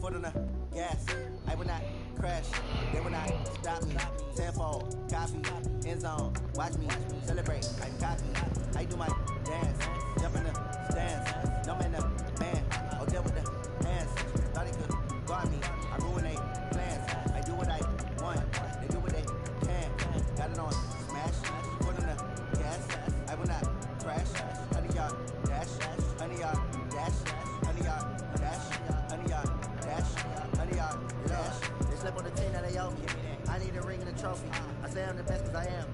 foot on the gas. I will not crash. They will not stop me. Tenfold, copy, end zone. Watch me celebrate. I copy. I do my dance. Jump in the stands. No man the man. Oh, there with the hands. Thought they could guard me. I ruin they plans. I do what I want. They do what they can. Got it on smash. Foot on the gas. I will not crash. 100-yard dash. 100-yard dash. 100-yard dash. 100-yard dash. 100-yard dash. They slip on the team that they owe me. I need a ring and a trophy. I say I'm the best because I am.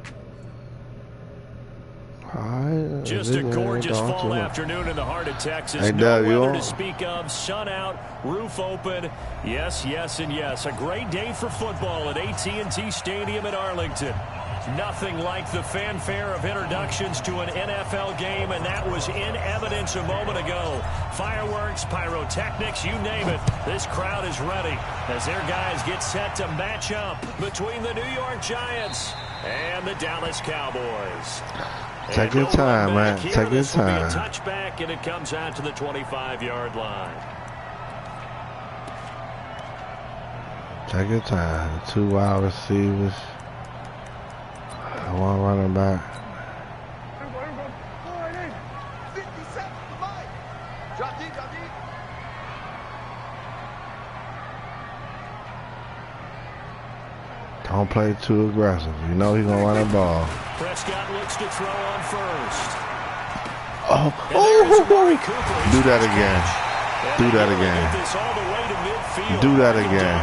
Just a gorgeous fall afternoon in the heart of Texas. No weather to speak of. Sun out, roof open. Yes, yes, and yes. A great day for football at AT&T Stadium in Arlington. Nothing like the fanfare of introductions to an NFL game, and that was in evidence a moment ago. Fireworks, pyrotechnics, you name it. This crowd is ready as their guys get set to match up between the New York Giants and the Dallas Cowboys. Take your time, man. Take your time. A touchback, and it comes out to the 25-yard line. Take your time. 2 wide receivers. 1 running back. Don't play too aggressive. You know he's gonna run the ball. Prescott looks to throw on first. Oh, do that again. Do that again. Do that again.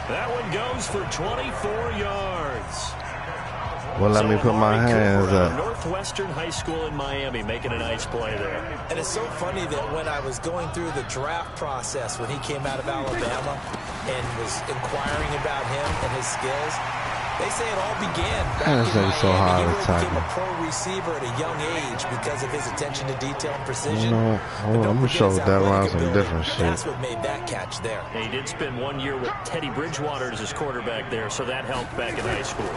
That one goes for 24 yards. Well, let me put my hands up. Northwestern High School in Miami making a nice play there. And it's so funny that when I was going through the draft process when he came out of Alabama and was inquiring about him and his skills, they say it all began back in Miami. So hard he to became a pro receiver at a young age because of his attention to detail and precision. I'm gonna show that around some different shit. That's what made that catch there. He did spend 1 year with Teddy Bridgewater as his quarterback there, so that helped back in high school.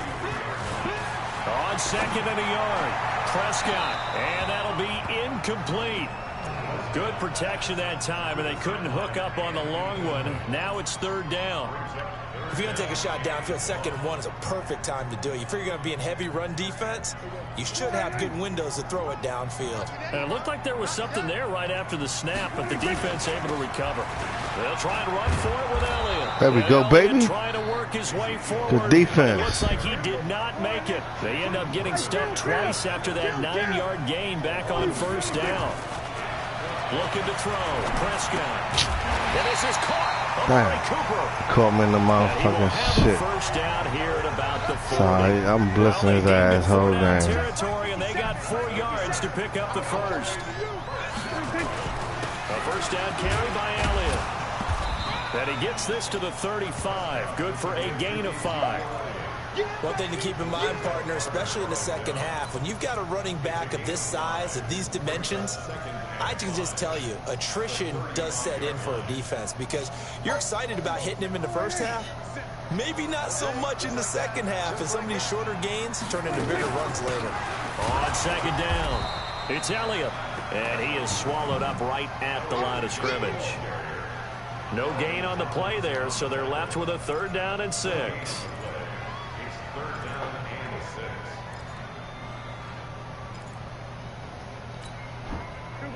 On 2nd and a yard, Prescott, and that'll be incomplete. Good protection that time, and they couldn't hook up on the long one. Now it's 3rd down. If you're going to take a shot downfield, 2nd and 1 is a perfect time to do it. You figure you're going to be in heavy run defense, you should have good windows to throw it downfield. And it looked like there was something there right after the snap, but the defense able to recover. They'll try and run for it with Elliott. There we go, baby. Trying to work his way forward. Good defense. Looks like he did not make it. They end up getting stuffed twice after that 9-yard gain back on 1st down. Looking to throw. Prescott. And this is caught. Cooper. Caught him in the motherfucking shit. First down here at about the 40. Sorry, I'm blissing his ass whole game. Territory, and they got 4 yards to pick up the first. A first down carry by Elliott. And he gets this to the 35. Good for a gain of 5. One thing to keep in mind, partner, especially in the second half, when you've got a running back of this size, of these dimensions, I can just tell you, attrition does set in for a defense because you're excited about hitting him in the first half. Maybe not so much in the second half, and some of these shorter gains turn into bigger runs later. On 2nd down, it's Elliott, and he is swallowed up right at the line of scrimmage. No gain on the play there, so they're left with a 3rd down and 6.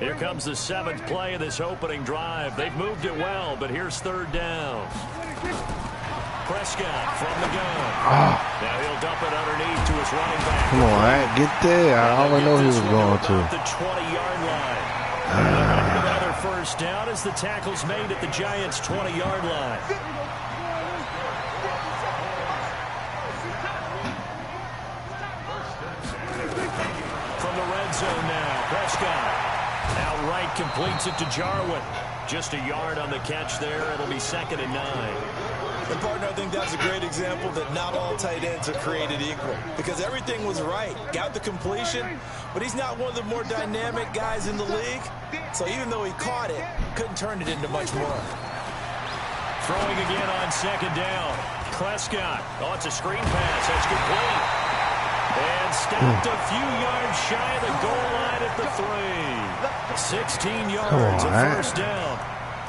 Here comes the 7th play of this opening drive. They've moved it well, but here's 3rd down. Prescott from the gun. Now he'll dump it underneath to his running back. Come on, right? Get there. I already know he was going to. The 20-yard line. Another first down as the tackle's made at the Giants' 20-yard line. From the red zone now, Prescott. Outright completes it to Jarwin. Just a yard on the catch there. It'll be 2nd and 9. And, partner, I think that's a great example that not all tight ends are created equal because everything was right. Got the completion, but he's not one of the more dynamic guys in the league. So even though he caught it, couldn't turn it into much more. Throwing again on 2nd down. Prescott. Oh, it's a screen pass. That's complete. And stopped a few yards shy of the goal line at the 3. 16 yards of first down.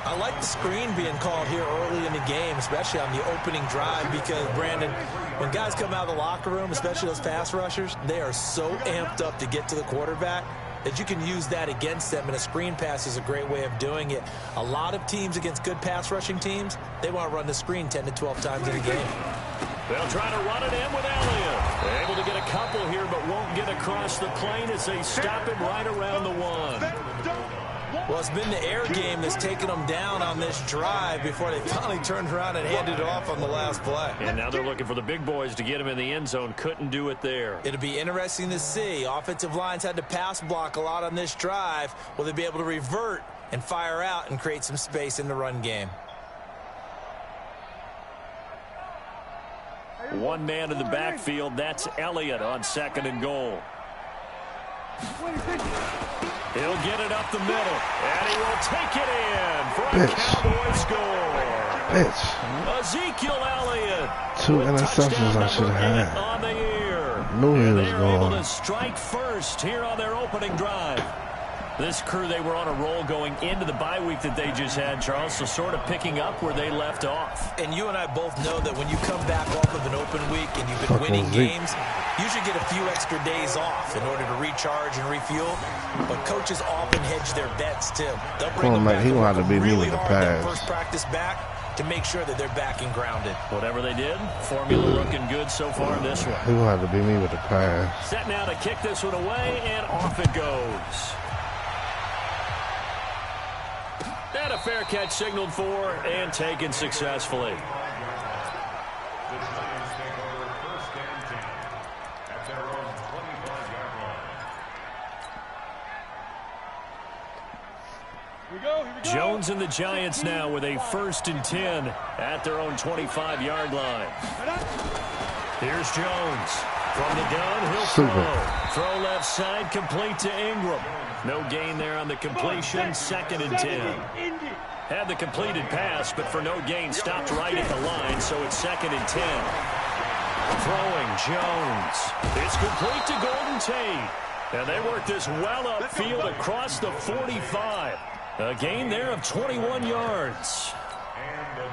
I I like the screen being called here early in the game, especially on the opening drive, because, Brandon, when guys come out of the locker room, especially those pass rushers, they are so amped up to get to the quarterback that you can use that against them, and a screen pass is a great way of doing it. A lot of teams against good pass rushing teams, they want to run the screen 10 to 12 times in a game. They'll try to run it in with Elliott. They're able to get a couple here, but won't get across the plane as they stop him right around the 1. Well, it's been the air game that's taken them down on this drive before they finally turned around and handed it off on the last play. And now they're looking for the big boys to get him in the end zone. Couldn't do it there. It'll be interesting to see. Offensive lines had to pass block a lot on this drive. Will they be able to revert and fire out and create some space in the run game? One man in the backfield. That's Elliott on 2nd and goal. He'll get it up the middle, and he will take it in for a Cowboy score. Ezekiel Elliott. 2 interceptions I should have had. On the year. Knew he was they're going. able to strike first here on their opening drive. This crew, they were on a roll going into the bye week that they just had, Charles, so sort of picking up where they left off. And you and I both know that when you come back off of an open week and you've been winning games, you should get a few extra days off in order to recharge and refuel. But coaches often hedge their bets, too. They'll bring them back he wanted to be really me with the hard that pass. first practice back to make sure that they're back and grounded. Whatever they did, formula looking good so far in this one. He wanted to be me with the pass. Set now to kick this one away, and off it goes. And a fair catch signaled for and taken successfully. Jones and the Giants now with a 1st and 10 at their own 25-yard line. Here's Jones. From the gun, he'll throw left side, complete to Ingram. No gain there on the completion, 2nd and 10. Had the completed pass, but for no gain, stopped right at the line, so it's 2nd and 10. Throwing Jones. It's complete to Golden Tate. And they work this well upfield across the 45. A gain there of 21 yards.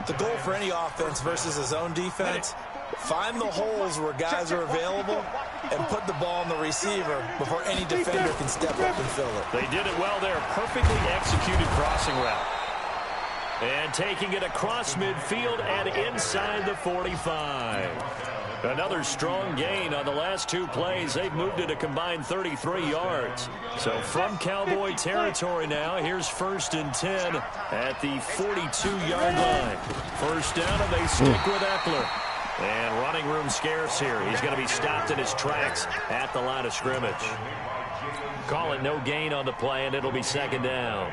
The goal for any offense versus his own defense, find the holes where guys are available and put the ball on the receiver before any defender can step up and fill it. They did it well there. Perfectly executed crossing route. And taking it across midfield and inside the 45. Another strong gain on the last 2 plays. They've moved it a combined 33 yards. So from Cowboy territory now, here's 1st and 10 at the 42-yard line. First down, and they stick with Eckler. And running room scarce here. He's going to be stopped in his tracks at the line of scrimmage. Call it no gain on the play, and it'll be 2nd down.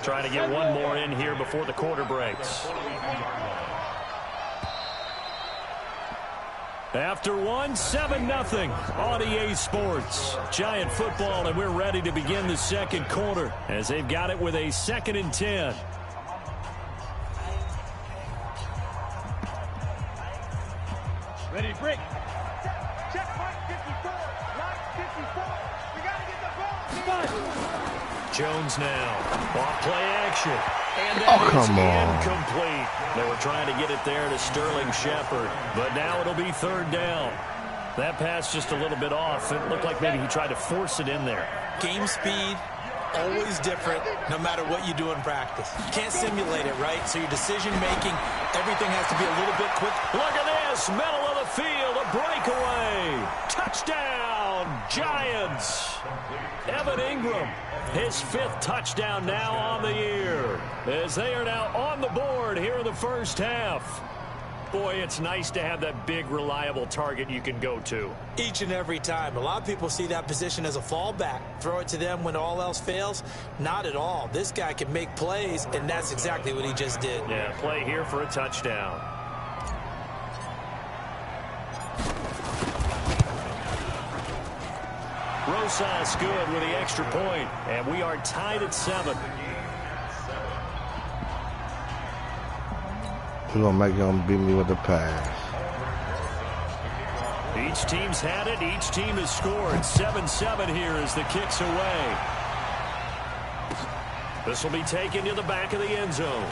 Trying to get one more in here before the quarter breaks. After 1, 7-0 on EA Sports. Giant football, and we're ready to begin the second quarter as they've got it with a 2nd and 10. Ready to break. Checkpoint 54. Line 54. We got to get the ball. Jones now. Off play action. And that is incomplete. They were trying to get it there to Sterling Shepard. But now it'll be 3rd down. That pass just a little bit off. It looked like maybe he tried to force it in there. Game speed, always different no matter what you do in practice. You can't simulate it, right? So your decision-making, everything has to be a little bit quick. Look at this. Middle of the field. A breakaway. Touchdown, Giants. Evan Ingram, his 5th touchdown now on the year, as they are now on the board here in the first half. Boy, it's nice to have that big, reliable target you can go to. Each and every time. A lot of people see that position as a fallback. Throw it to them when all else fails. Not at all. This guy can make plays, and that's exactly what he just did. Yeah, play here for a touchdown. Rosas good with the extra point, and we are tied at 7. We're going to make him beat me with the pass. Each team's had it. Each team has scored. 7-7 here as the kick's away. This will be taken to the back of the end zone.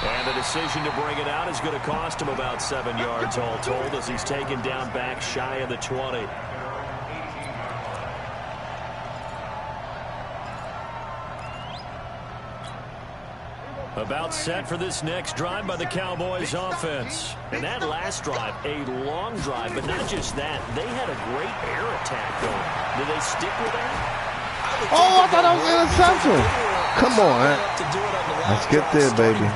And the decision to bring it out is going to cost him about 7 yards all told as he's taken down back shy of the 20. About set for this next drive by the Cowboys offense. And that last drive, a long drive, but not just that. They had a great air attack going. Did they stick with that? Oh, I thought I was interception. Come on, man. Let's get there, baby.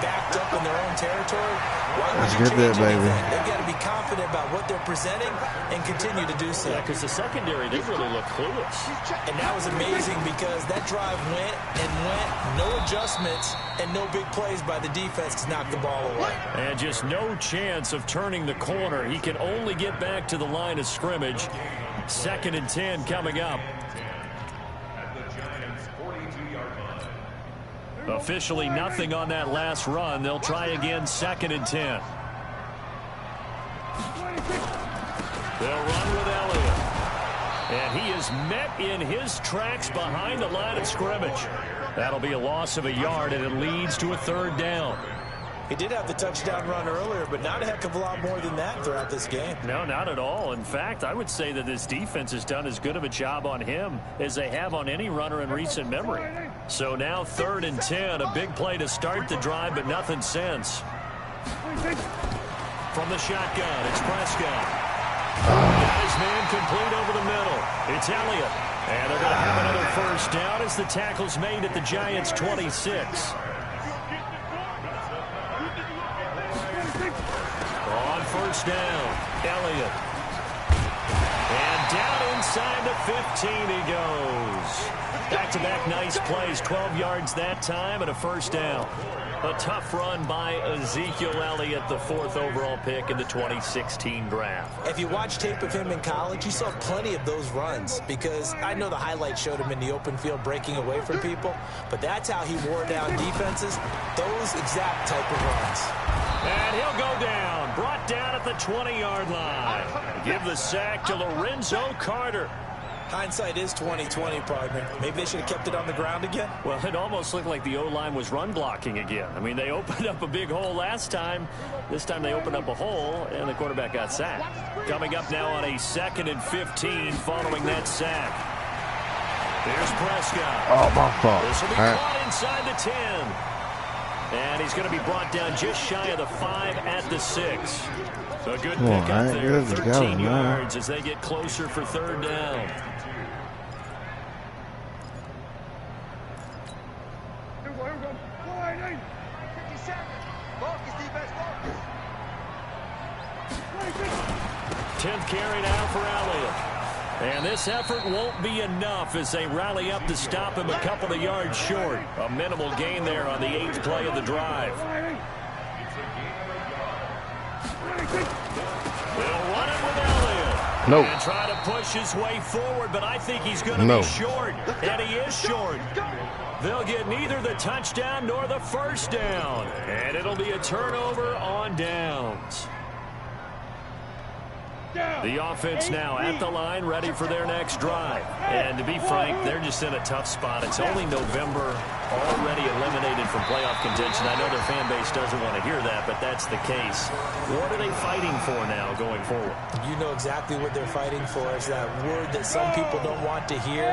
Let's get there, baby. They've got to be confident about what they're presenting and continue to do so. Yeah, because the secondary, they really look clueless. And that was amazing because that drive went and went, no adjustments, and no big plays by the defense to knock the ball away. And just no chance of turning the corner. He can only get back to the line of scrimmage. 2nd and 10 coming up. Officially nothing on that last run. They'll try again 2nd and 10. They'll run with Elliott. And he is met in his tracks behind the line of scrimmage. That'll be a loss of a yard, and it leads to a 3rd down. He did have the touchdown run earlier, but not a heck of a lot more than that throughout this game. No, not at all. In fact, I would say that this defense has done as good of a job on him as they have on any runner in recent memory. So now 3rd and 10, a big play to start the drive, but nothing since. From the shotgun, it's Prescott. Got his man complete over the middle. It's Elliott. And they're going to have another 1st down as the tackle's made at the Giants' 26. On 1st down, Elliott. And down inside the 15 he goes. Back-to-back nice plays, 12 yards that time and a 1st down. A tough run by Ezekiel Elliott, the 4th overall pick in the 2016 draft. If you watch tape of him in college, you saw plenty of those runs because I know the highlights showed him in the open field breaking away from people, but that's how he wore down defenses, those exact type of runs. And he'll go down, brought down at the 20-yard line. Give the sack to Lorenzo Carter. Hindsight is 20/20, partner. Maybe they should have kept it on the ground again. Well, it almost looked like the O-line was run blocking again. I mean, they opened up a big hole last time. This time they opened up a hole, and the quarterback got sacked. Coming up now on a 2nd and 15 following that sack. There's Prescott. Oh, my fault. This will be caught inside the 10. And he's going to be brought down just shy of the 5 at the 6. So a good pick up there, 13 yards as they get closer for 3rd down. Tenth carry now for Elliott. And this effort won't be enough as they rally up to stop him a couple of yards short. A minimal gain there on the 8th play of the drive. They'll run it with Elliott. Nope. And try to push his way forward, but I think he's going to be short. And he is short. They'll get neither the touchdown nor the 1st down. And it'll be a turnover on downs. The offense now at the line, ready for their next drive. And to be frank, they're just in a tough spot. It's only November, already eliminated from playoff contention. I know their fan base doesn't want to hear that, but that's the case. What are they fighting for now going forward? You know exactly what they're fighting for. Is that word that some people don't want to hear,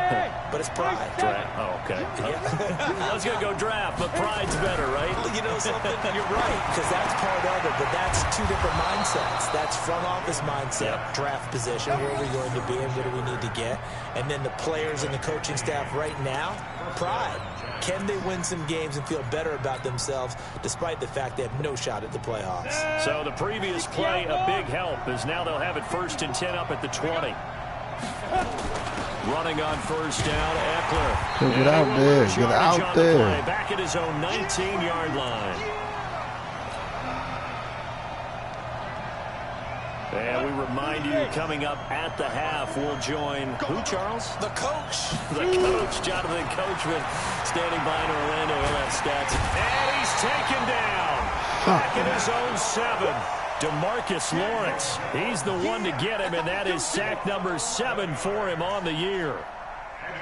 but it's pride. Draft. Oh, okay. Yeah. I was going to go draft, but pride's better, right? You know something? You're right, because that's part of it, but that's 2 different mindsets. That's front office mindset. Draft position, where are we going to be and what do we need to get? And then the players and the coaching staff right now, pride. Can they win some games and feel better about themselves despite the fact they have no shot at the playoffs? So the previous play, a big help, as now they'll have it 1st and 10 up at the 20. Running on 1st down, Eckler. Get out there. Get out there. Back at his own 19-yard line. And we remind you, coming up at the half, we'll join who, Charles? The coach. The coach, Jonathan Coachman, standing by in Orlando. He'll have stats. And he's taken down. Back in his own 7. DeMarcus Lawrence. He's the one to get him, and that is sack number 7 for him on the year.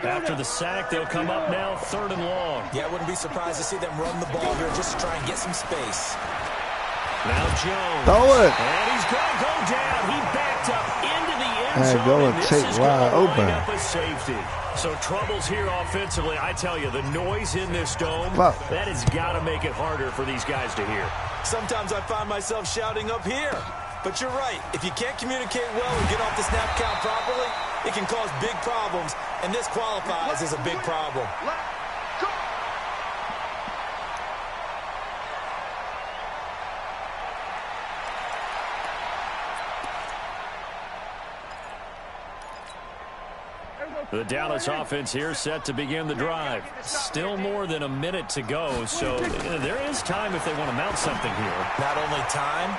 After the sack, they'll come up now 3rd and long. Yeah, I wouldn't be surprised to see them run the ball here just to try and get some space. Now Jones. Throw it. And he's going to go down. He backed up into the end And zone. go and this take is wide going to open. line up a safety. So troubles here offensively. I tell you, the noise in this dome, that has got to make it harder for these guys to hear. Sometimes I find myself shouting up here. But you're right. If you can't communicate well and get off the snap count properly, it can cause big problems. And this qualifies as a big problem. The Dallas offense here set to begin the drive. Still more than a minute to go, so there is time if they want to mount something here. Not only time,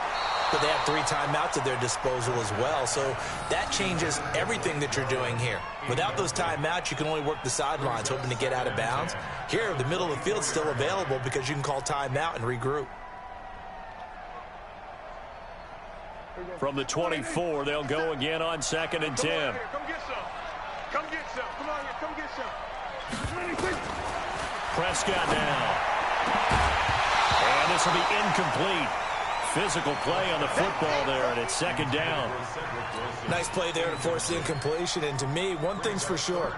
but they have 3 timeouts at their disposal as well, so that changes everything that you're doing here. Without those timeouts, you can only work the sidelines, hoping to get out of bounds. Here, the middle of the field's still available because you can call timeout and regroup. From the 24, they'll go again on 2nd and 10. Come get some. Come get some. Come on here. Come get some. Prescott now. And this will be incomplete. Physical play on the football there, and it's 2nd down. Nice play there to force the incompletion. And to me, one thing's for sure.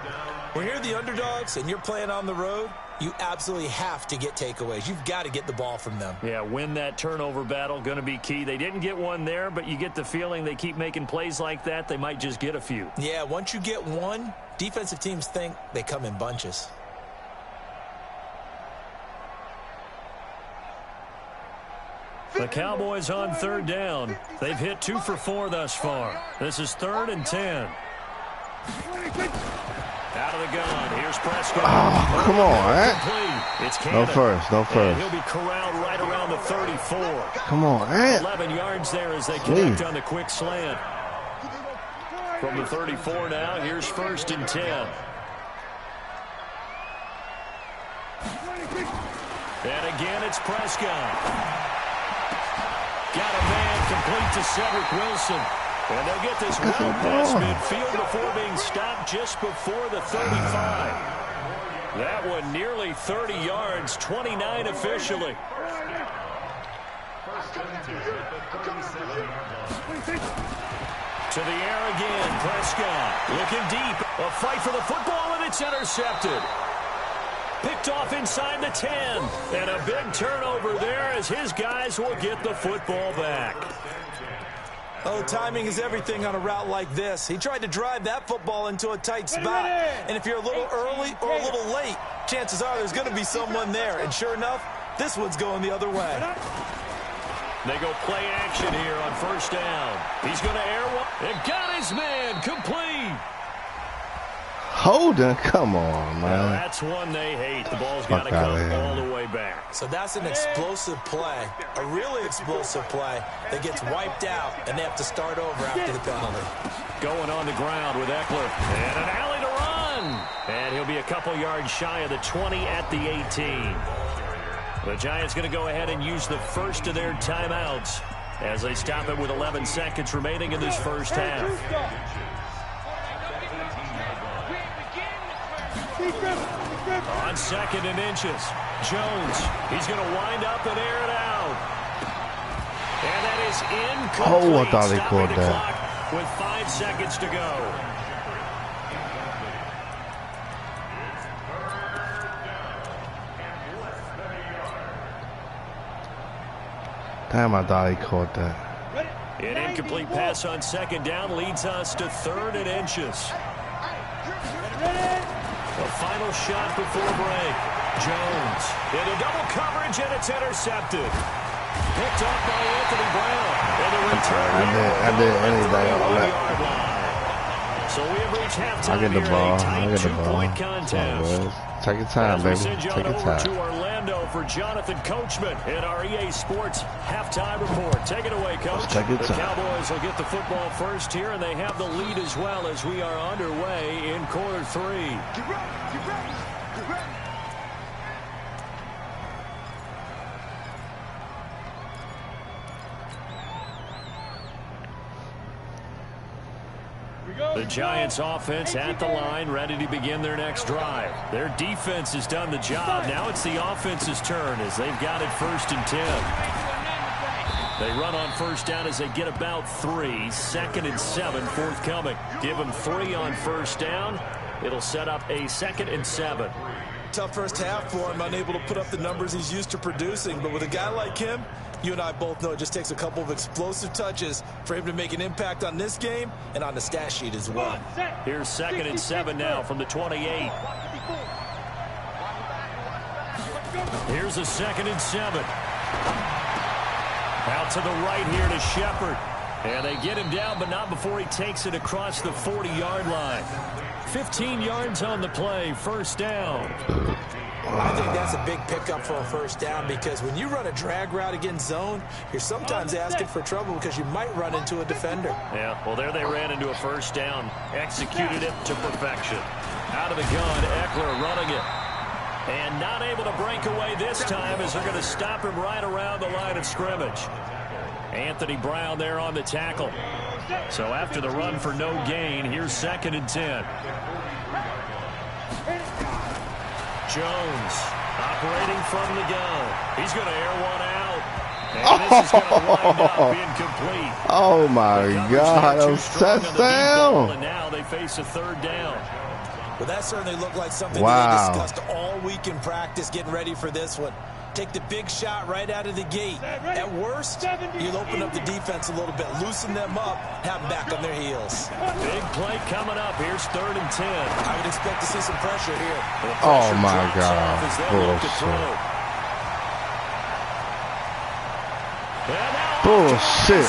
When you're the underdogs and you're playing on the road, you absolutely have to get takeaways. You've got to get the ball from them. Yeah, win that turnover battle, going to be key. They didn't get one there, but you get the feeling they keep making plays like that, they might just get a few. Yeah, once you get one, defensive teams think they come in bunches. The Cowboys on 3rd down. They've hit 2 for 4 thus far. This is 3rd and 10. Out of the gun. Here's Prescott. Oh, come on, man. It's No first. No and first. he'll be corralled right around the 34. Come on, man. 11 yards there as they connect on the quick slant. From the 34 now, here's 1st and 10. And again, it's Prescott. Got a man complete to Cedric Wilson. And they'll get this well past midfield before being stopped just before the 35. That one nearly 30 yards, 29 officially. To the air again, Prescott looking deep. A fight for the football, and it's intercepted. Picked off inside the 10. And a big turnover there as his guys will get the football back. Oh, timing is everything on a route like this. He tried to drive that football into a tight spot. And if you're a little early or a little late, chances are there's going to be someone there. And sure enough, this one's going the other way. They go play action here on 1st down. He's going to air one. And got his man complete. Holden, come on, man. Now that's one they hate. The ball's got to come all the way back. So that's an explosive play, a really explosive play that gets wiped out, and they have to start over after the penalty. Going on the ground with Eckler. And an alley to run. And he'll be a couple yards shy of the 20 at the 18. The Giants going to go ahead and use the first of their timeouts as they stop it with 11 seconds remaining in this first half. On 2nd and inches, Jones, he's going to wind up and air it out. And that is incomplete. Oh, I thought he caught that. With 5 seconds to go. Damn, I thought he caught that. An incomplete pass on 2nd down leads us to 3rd and inches. A final shot before break. Jones into double coverage, and it's intercepted. Picked up by Anthony Brown. And the return. I did anything on that. So we have reached halftime. I get the ball. I get the ball. Two-point contest. Take your time, baby. Take your over time. to Orlando for Jonathan Coachman in our EA Sports halftime report. Take it away, Coach. Take your the time. Cowboys will get the football first here, and they have the lead as well as we are underway in quarter 3. Get ready. Get ready. Get ready. The Giants offense at the line, ready to begin their next drive. Their defense has done the job. Now it's the offense's turn as they've got it 1st and 10. They run on first down as they get about 3. 2nd and 7 forthcoming. Give them 3 on first down. It'll set up a 2nd and 7. Tough first half for him, unable to put up the numbers he's used to producing. But with a guy like him, you and I both know it just takes a couple of explosive touches for him to make an impact on this game and on the stat sheet as well. Here's 2nd and 7 now from the 28. Here's a 2nd and 7. Out to the right here to Shepard. And they get him down, but not before he takes it across the 40-yard line. 15 yards on the play, 1st down. I think that's a big pickup for a 1st down because when you run a drag route against zone, you're sometimes asking for trouble because you might run into a defender. Yeah, well, there they ran into a 1st down. Executed it to perfection. Out of the gun, Eckler running it. And not able to break away this time as they're going to stop him right around the line of scrimmage. Anthony Brown there on the tackle. So after the run for no gain, here's 2nd and 10. Jones operating from the gun. He's going to air one out. And this is going to wind up incomplete. Oh, my God. That was touchdown. And now they face a 3rd down. Well, that certainly looked like something that they discussed all week in practice getting ready for this one. Take the big shot right out of the gate. At worst, you'll open up the defense a little bit, loosen them up, have them back on their heels. Big play coming up. Here's 3rd and 10. I would expect to see some pressure here. Oh, my God. Bullshit.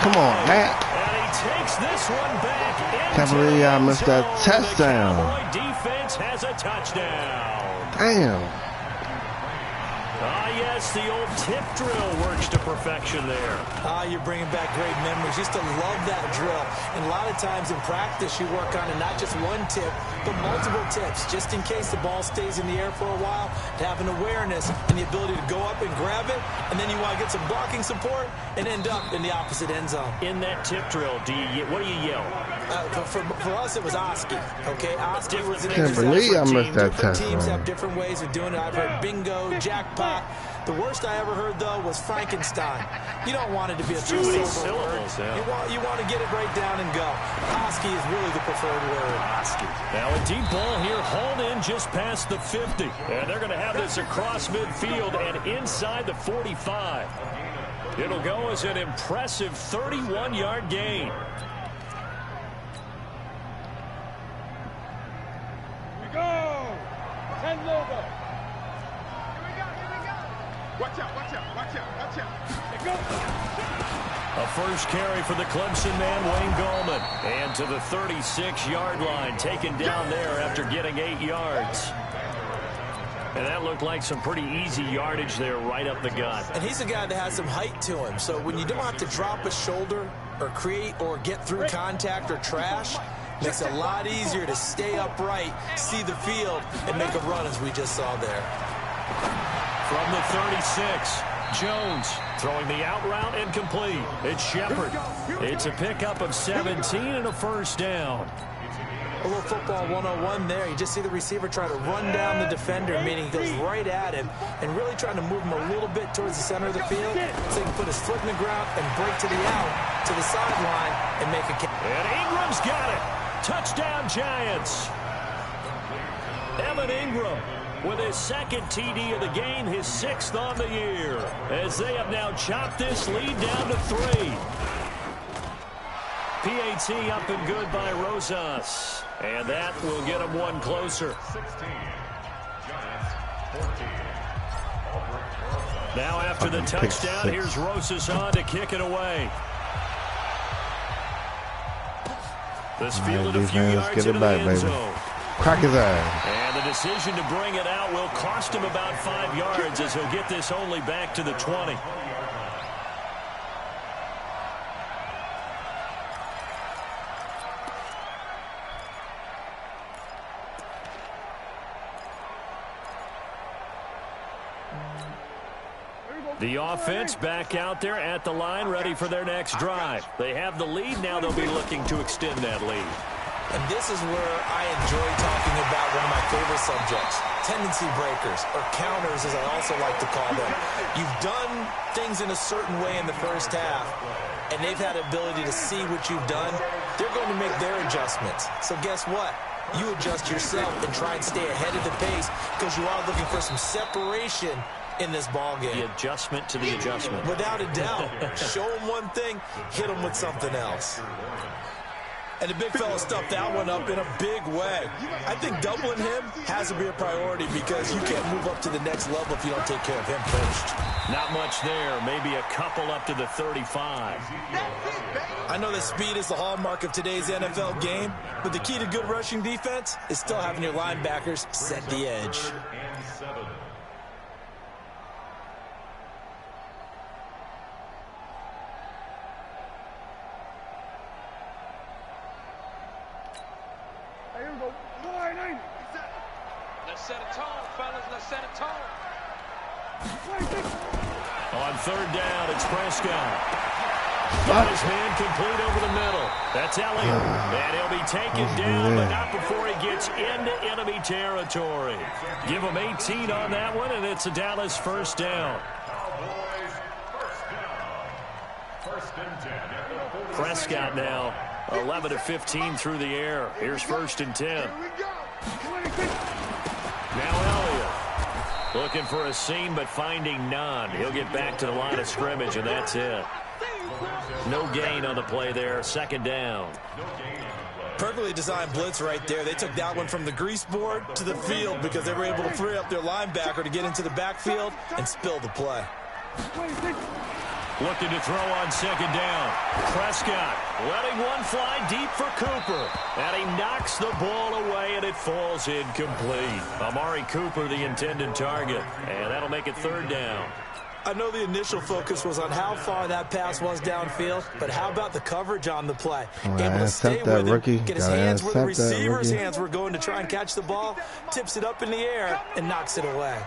Come on, Matt. And he takes this one back. Can't believe I missed that touchdown. The defense has a touchdown. Damn. Ah, yes, the old tip drill works to perfection there. You're bringing back great memories. Used to love that drill. And a lot of times in practice, you work on it, not just one tip, but multiple tips, just in case the ball stays in the air for a while, to have an awareness and the ability to go up and grab it, and then you want to get some blocking support and end up in the opposite end zone. In that tip drill, what do you yell? For us, it was Oski. Okay, Oski was an Can't believe I missed that touchdown. Teams have different ways of doing it. I've heard bingo, jackpot. The worst I ever heard, though, was Frankenstein. You don't want it to be a two-syllable word. Yeah. You want to get it right down and go. Oski is really the preferred word. Oski. Now a deep ball here, hauled in just past the 50. And they're going to have this across midfield and inside the 45. It'll go as an impressive 31-yard gain. Go! 10 logo. Watch out, watch out, watch out, watch out. Go. A first carry for the Clemson man, Wayne Gallman. And to the 36-yard line, taken down there after getting 8 yards. And that looked like some pretty easy yardage there right up the gut. And he's a guy that has some height to him. So when you don't have to drop a shoulder or create or get through contact or trash, makes it a lot easier to stay upright, see the field, and make a run as we just saw there. From the 36, Jones throwing the out route incomplete. It's Shepard. It's a pickup of 17 and a first down. A little football 101 there. You just see the receiver try to run down the defender, meaning he goes right at him and really trying to move him a little bit towards the center of the field so he can put his foot in the ground and break to the out, to the sideline, and make a catch. And Ingram's got it. Touchdown, Giants. Evan Ingram with his 2nd TD of the game, his 6th on the year, as they have now chopped this lead down to 3. PAT up and good by Rosas. And that will get him one closer. 16. Giants 14. Now after the touchdown, here's Rosas on to kick it away. This fielded a few yards into the end zone. Crack his ass. And the decision to bring it out will cost him about 5 yards as he'll get this only back to the 20. The offense back out there at the line, ready for their next drive. They have the lead. Now they'll be looking to extend that lead. And this is where I enjoy talking about one of my favorite subjects, tendency breakers, or counters as I also like to call them. You've done things in a certain way in the first half, and they've had the ability to see what you've done. They're going to make their adjustments. So guess what? You adjust yourself and try and stay ahead of the pace because you are looking for some separation in this ball game. The adjustment to the adjustment. Without a doubt. Show them one thing, hit them with something else. And the big fella stuffed that one up in a big way. I think doubling him has to be a priority because you can't move up to the next level if you don't take care of him first. Not much there. Maybe a couple up to the 35. I know that speed is the hallmark of today's NFL game, but the key to good rushing defense is still having your linebackers set the edge. Let's set a tone, fellas. Let's set a tone. On third down, it's Prescott. Got his man complete over the middle. That's Elliott. And he'll be taken down, but not before he gets into enemy territory. Give him 18 on that one, and it's a Dallas first down. Prescott now 11 of 15 through the air. Here's 1st and 10. Now Elliott looking for a seam, but finding none. He'll get back to the line of scrimmage, and that's it. No gain on the play there. 2nd down. Perfectly designed blitz right there. They took that one from the grease board to the field because they were able to free up their linebacker to get into the backfield and spill the play. Looking to throw on 2nd down. Prescott letting one fly deep for Cooper. And he knocks the ball away, and it falls incomplete. Amari Cooper, the intended target. And that'll make it 3rd down. I know the initial focus was on how far that pass was downfield, but how about the coverage on the play? Able to stay with it, get his hands where the receiver's hands were going to try and catch the ball, tips it up in the air, and knocks it away.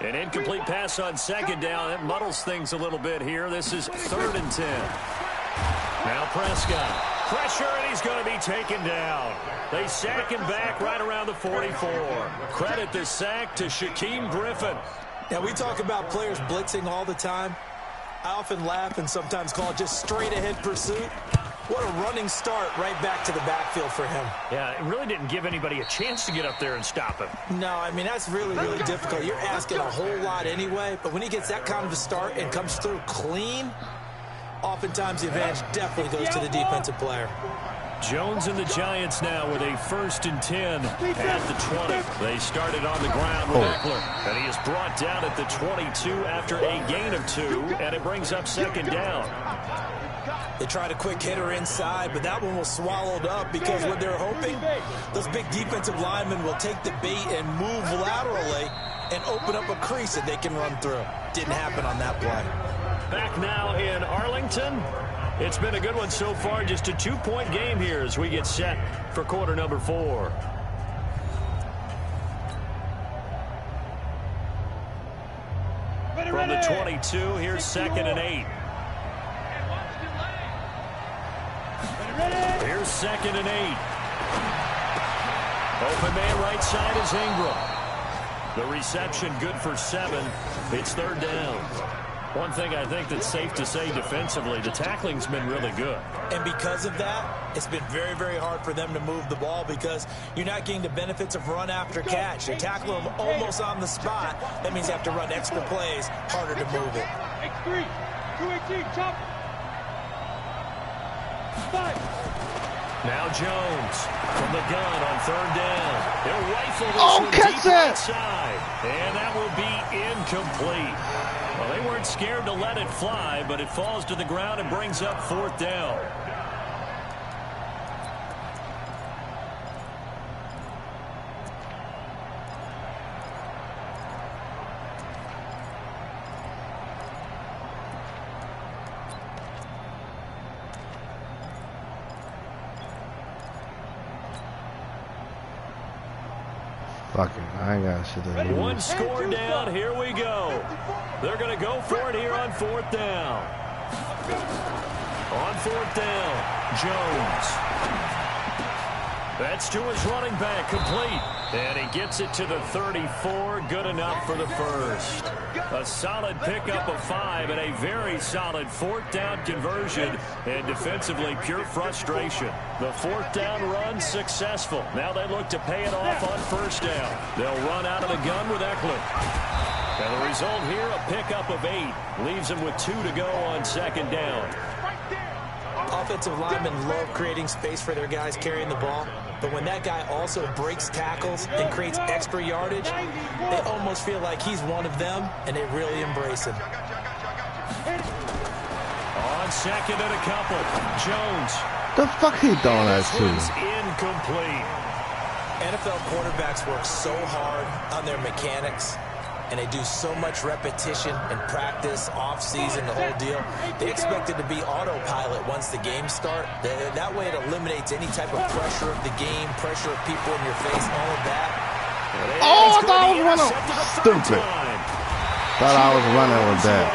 An incomplete pass on 2nd down. That muddles things a little bit here. This is 3rd and 10. Now Prescott. Pressure, and he's going to be taken down. They sack him back right around the 44. Credit the sack to Shaquem Griffin. Now, we talk about players blitzing all the time. I often laugh and sometimes call it just straight-ahead pursuit. What a running start right back to the backfield for him. Yeah, it really didn't give anybody a chance to get up there and stop him. No, I mean, that's really, really difficult. You're asking a whole lot anyway, but when he gets that kind of a start and comes through clean, oftentimes the advantage definitely goes to the defensive player. Jones and the Giants now with a 1st and 10 at the 20. They started on the ground with Eckler, and he is brought down at the 22 after a gain of 2, and it brings up 2nd down. They tried a quick hitter inside, but that one was swallowed up because what they're hoping, those big defensive linemen will take the bait and move laterally and open up a crease that they can run through. Didn't happen on that play. Back now in Arlington. It's been a good one so far. Just a 2-point game here as we get set for quarter number 4. From the 22, here's 2nd and 8. Here's 2nd and 8. Open man right side is Ingram. The reception good for 7. It's 3rd down. One thing I think that's safe to say defensively, the tackling's been really good. And because of that, it's been very, very hard for them to move the ball because you're not getting the benefits of run after catch. They tackle them almost on the spot. That means they have to run extra plays, harder to move it. X3, 218, chop. 5. Now Jones from the gun on 3rd down. He'll rifle this one catch deep that! outside, and that will be incomplete. Well, they weren't scared to let it fly, but it falls to the ground and brings up 4th down. Fucking, I got shit to do. One score down, here we go. They're going to go for it here on 4th down. On 4th down, Jones. That's to his running back, complete. And he gets it to the 34, good enough for the first. A solid pickup of 5 and a very solid 4th down conversion. And defensively, pure frustration. The 4th down run successful. Now they look to pay it off on 1st down. They'll run out of the gun with Eckler. And the result here, a pickup of 8. Leaves them with 2 to go on 2nd down. Offensive linemen love creating space for their guys carrying the ball. But when that guy also breaks tackles and creates extra yardage, they almost feel like he's one of them, and they really embrace him. On 2nd and a couple, Jones. The fuck he throwing that to? Incomplete. NFL quarterbacks work so hard on their mechanics, and they do so much repetition and practice, off-season, the whole deal. They expect it to be autopilot once the games start. That way it eliminates any type of pressure of the game, pressure of people in your face, all of that. Oh, I thought I was running. Stupid. Thought I was running with that.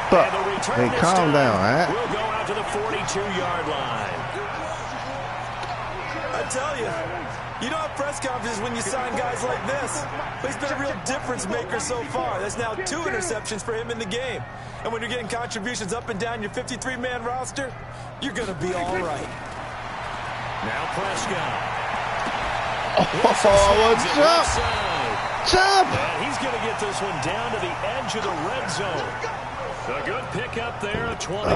But, hey, calm down, man. We'll go out to the 42-yard line. I tell you, you don't have press conferences when you sign guys like this. But he's been a real difference maker so far. That's now 2 interceptions for him in the game. And when you're getting contributions up and down your 53-man roster, you're going to be all right. Now Prescott. Oh, what's up? Chop! And he's going to get this one down to the edge of the red zone. A good pickup there, 22.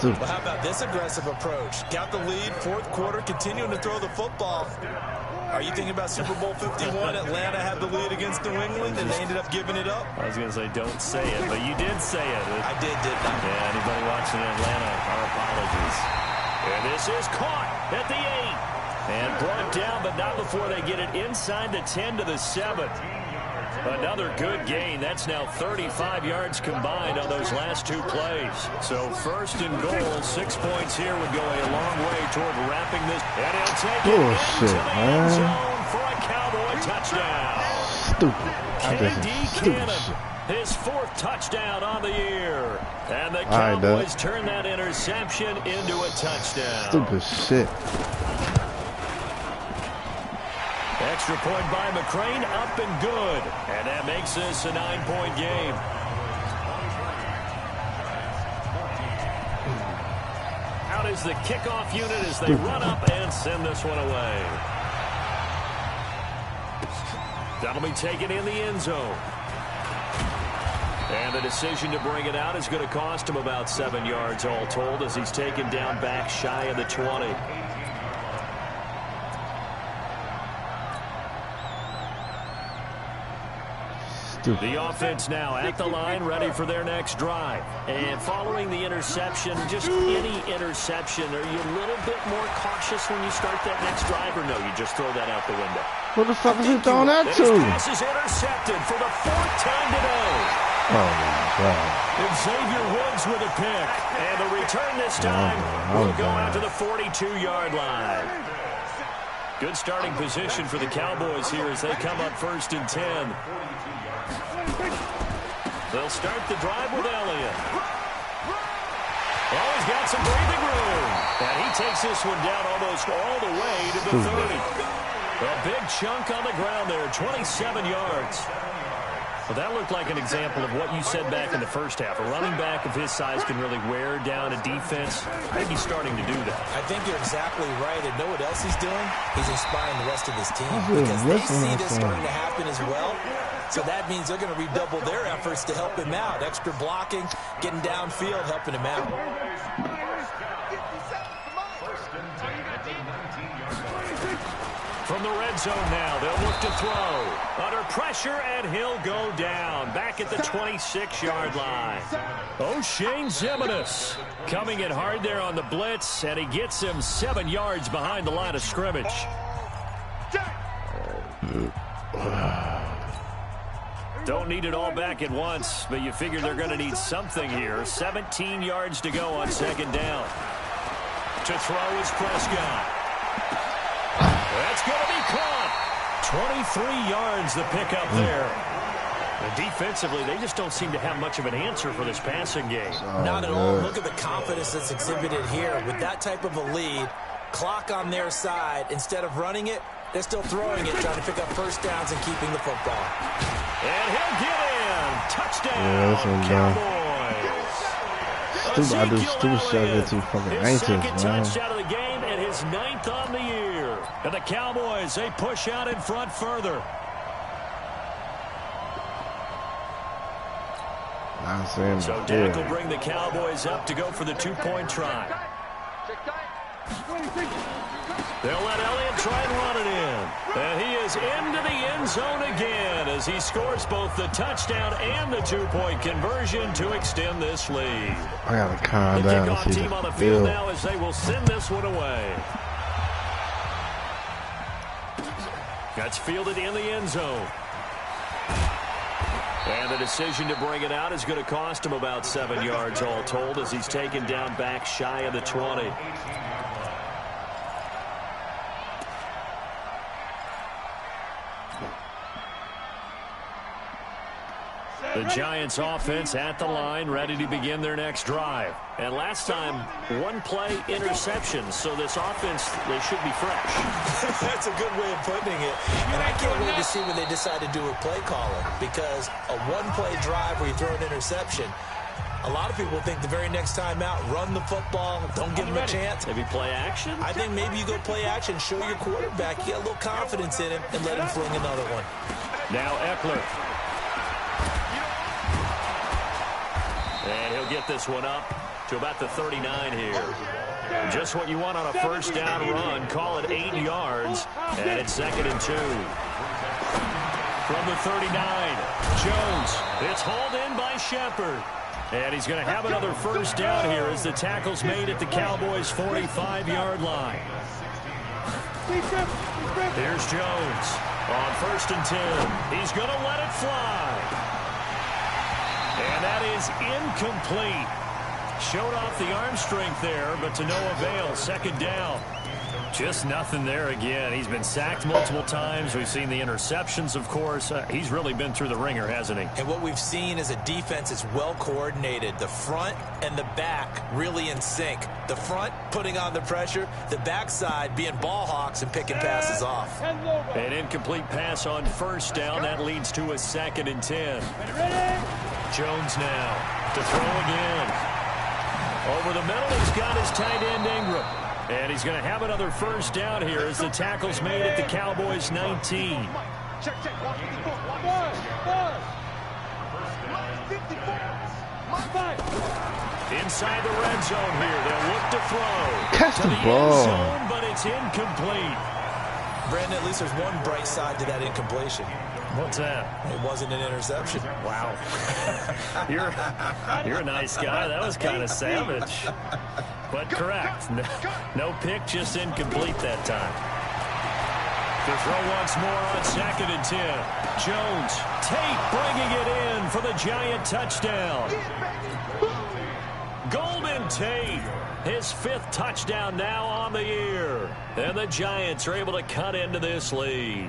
Well, how about this aggressive approach? Got the lead, 4th quarter, continuing to throw the football. Are you thinking about Super Bowl 51? Atlanta had the lead against New England, and they ended up giving it up? I was going to say, don't say it, but you did say it. I did, didn't I? Yeah, anybody watching Atlanta, our apologies. And this is caught at the 8. And brought down, but not before they get it inside the 10 to the 7. Another good gain. That's now 35 yards combined on those last 2 plays. So 1st and goal, 6 points here would go a long way toward wrapping this. And he'll take it into the end zone for a Cowboy touchdown. Stupid. KD Cannon, his 4th touchdown on the year. And the Cowboys turn that interception into a touchdown. Stupid shit. Extra point by McCrane, up and good. And that makes this a 9-point game. Out is the kickoff unit as they run up and send this one away. That'll be taken in the end zone. And the decision to bring it out is going to cost him about 7 yards all told as he's taken down back shy of the 20. The offense now at the line, ready for their next drive. And following the interception, just any interception, are you a little bit more cautious when you start that next drive, or no, you just throw that out the window? What the fuck is he throwing that to? This pass is intercepted for the 4th time today. Oh, my God. And Xavier Woods with a pick. And the return this time will go out to the 42-yard line. Good starting position for the Cowboys here as they come up 1st and 10. They'll start the drive with Elliott. Oh, he's got some breathing room. And he takes this one down almost all the way to the 30. A big chunk on the ground there, 27 yards. Well, that looked like an example of what you said back in the first half. A running back of his size can really wear down a defense. I think he's starting to do that. I think you're exactly right. And know what else he's doing? He's inspiring the rest of his team because they see this starting to happen as well. So that means they're going to redouble their efforts to help him out. Extra blocking, getting downfield, helping him out. From the red zone now, they'll look to throw. Under pressure, and he'll go down. Back at the 26-yard line. O'Shane Ximines coming in hard there on the blitz, and he gets him 7 yards behind the line of scrimmage. Don't need it all back at once, but you figure they're going to need something here. 17 yards to go on 2nd down. To throw is Prescott. That's going to be caught. 23 yards the pickup there. Defensively, they just don't seem to have much of an answer for this passing game. Not at all. Look at the confidence that's exhibited here. With that type of a lead, clock on their side, instead of running it, they're still throwing it, trying to pick up first downs and keeping the football. And he'll get in. Touchdown, Cowboys. I do stupid shit. I get too fucking anxious, man. His second touchdown of the game and his 9th on the year. And the Cowboys, they push out in front further. So Dak will bring the Cowboys up to go for the 2-point try. They'll let Elliott try and run it in. And he is into the end zone again as he scores both the touchdown and the 2-point conversion to extend this lead. I gotta calm down. The kickoff team on the field now as they will send this one away. That's fielded in the end zone. And the decision to bring it out is going to cost him about 7 yards all told as he's taken down back shy of the 20. The Giants offense at the line, ready to begin their next drive. And last time, 1-play interception, so this offense, they should be fresh. That's a good way of putting it. And I can't wait to see when they decide to do a play calling, because a 1-play drive where you throw an interception, a lot of people think the very next time out, run the football, don't give them a chance. Maybe play action? I think maybe you go play action, show your quarterback, you get a little confidence in him, and let him fling another one. Now Eckler. And he'll get this one up to about the 39 here. Just what you want on a first down run. Call it 8 yards. And it's 2nd and 2. From the 39, Jones. It's hauled in by Shepard. And he's going to have another first down here as the tackle's made at the Cowboys' 45-yard line. Here's Jones on 1st and 10. He's going to let it fly. And that is incomplete. Showed off the arm strength there, but to no avail. 2nd down. Just nothing there again. He's been sacked multiple times. We've seen the interceptions, of course. He's really been through the ringer, hasn't he? And what we've seen is a defense that's well coordinated. The front and the back really in sync. The front putting on the pressure. The backside being ball hawks and picking passes off. An incomplete pass on 1st down. That leads to a 2nd and 10. Jones now to throw again. Over the middle, he's got his tight end Ingram. And he's going to have another first down here as the tackle's made at the Cowboys' 19. Inside the red zone here. They'll look to throw. Catch the ball. End zone, but it's incomplete. Brandon, at least there's one bright side to that incompletion. What's that? It wasn't an interception. Wow. You're a nice guy. That was kind of savage. But correct. No pick, just incomplete that time. The throw once more on 2nd and 10. Jones, Tate bringing it in for the Giant touchdown. Golden Tate, his 5th touchdown now on the year. And the Giants are able to cut into this lead.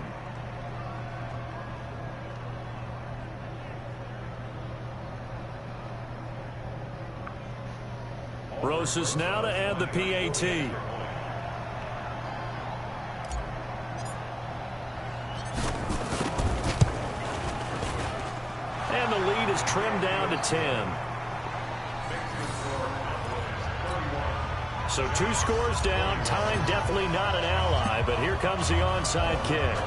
Rosas now to add the PAT. And the lead is trimmed down to 10. So 2 scores down. Time definitely not an ally, but here comes the onside kick.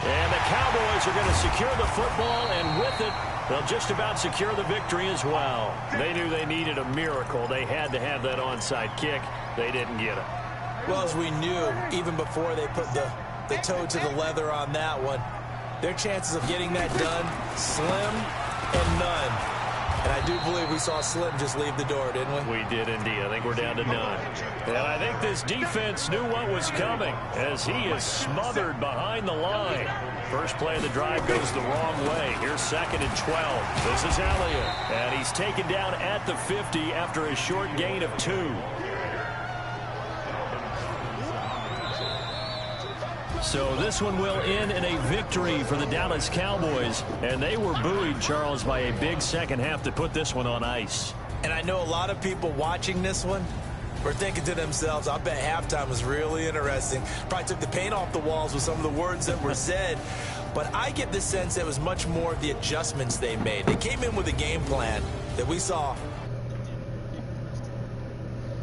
And the Cowboys are going to secure the football, and with it, they'll just about secure the victory as well. They knew they needed a miracle. They had to have that onside kick. They didn't get it. Well, as we knew, even before they put the toe to the leather on that one, their chances of getting that done, slim and none. And I do believe we saw Slim just leave the door, didn't we? We did indeed. I think we're down to none. And I think this defense knew what was coming as he is smothered behind the line. First play of the drive goes the wrong way. Here's 2nd and 12. This is Elliott. And he's taken down at the 50 after a short gain of 2. So this one will end in a victory for the Dallas Cowboys. And they were buoyed, Charles, by a big second half to put this one on ice. And I know a lot of people watching this one were thinking to themselves, I bet halftime was really interesting. Probably took the paint off the walls with some of the words that were said. But I get the sense that it was much more of the adjustments they made. They came in with a game plan that we saw